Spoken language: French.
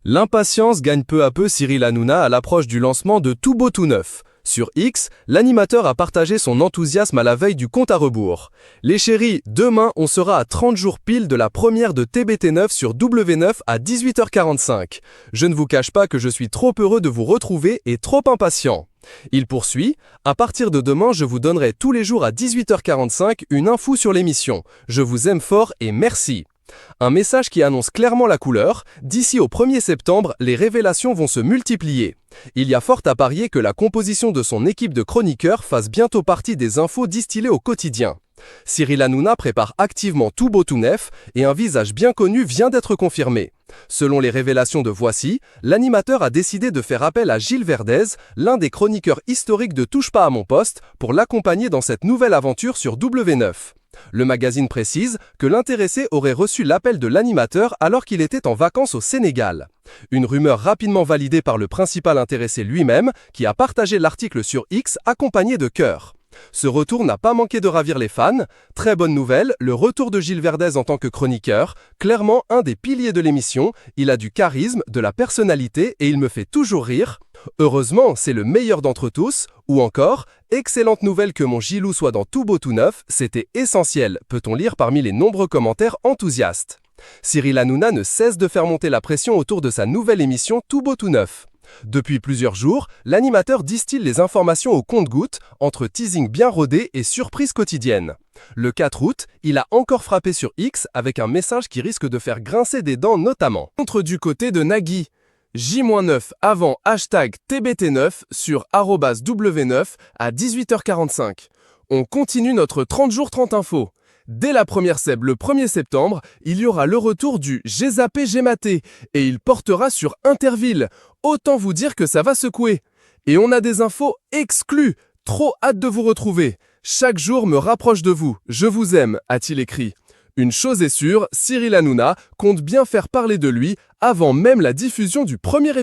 L'impatience gagne peu à peu Cyril Hanouna à l'approche du lancement de Tout Beau Tout Neuf. Sur X, l'animateur a partagé son enthousiasme à la veille du compte à rebours. Les chéris, demain on sera à 30 jours pile de la première de TBT9 sur W9 à 18h45. Je ne vous cache pas que je suis trop heureux de vous retrouver et trop impatient. Il poursuit, à partir de demain je vous donnerai tous les jours à 18h45 une info sur l'émission. Je vous aime fort et merci. Un message qui annonce clairement la couleur, d'ici au 1er septembre, les révélations vont se multiplier. Il y a fort à parier que la composition de son équipe de chroniqueurs fasse bientôt partie des infos distillées au quotidien. Cyril Hanouna prépare activement Tout Beau Tout Neuf et un visage bien connu vient d'être confirmé. Selon les révélations de Voici, l'animateur a décidé de faire appel à Gilles Verdez, l'un des chroniqueurs historiques de Touche pas à mon poste, pour l'accompagner dans cette nouvelle aventure sur W9. Le magazine précise que l'intéressé aurait reçu l'appel de l'animateur alors qu'il était en vacances au Sénégal. Une rumeur rapidement validée par le principal intéressé lui-même, qui a partagé l'article sur X accompagné de cœurs. Ce retour n'a pas manqué de ravir les fans. Très bonne nouvelle, le retour de Gilles Verdez en tant que chroniqueur, clairement un des piliers de l'émission, il a du charisme, de la personnalité et il me fait toujours rire. Heureusement, c'est le meilleur d'entre tous. Ou encore, excellente nouvelle que mon Gilou soit dans Tout Beau Tout Neuf, c'était essentiel, peut-on lire parmi les nombreux commentaires enthousiastes. Cyril Hanouna ne cesse de faire monter la pression autour de sa nouvelle émission Tout Beau Tout Neuf. Depuis plusieurs jours, l'animateur distille les informations au compte-gouttes, entre teasing bien rodé et surprise quotidienne. Le 4 août, il a encore frappé sur X avec un message qui risque de faire grincer des dents notamment. Contre du côté de Nagui. J-9 avant hashtag TBT9 sur @W9 à 18h45. On continue notre 30 jours 30 infos. Dès la première seb le 1er septembre, il y aura le retour du J'ai zappé, j'ai maté et il portera sur Interville. Autant vous dire que ça va secouer. Et on a des infos exclues. Trop hâte de vous retrouver. Chaque jour me rapproche de vous. Je vous aime, a-t-il écrit. Une chose est sûre, Cyril Hanouna compte bien faire parler de lui avant même la diffusion du premier épisode.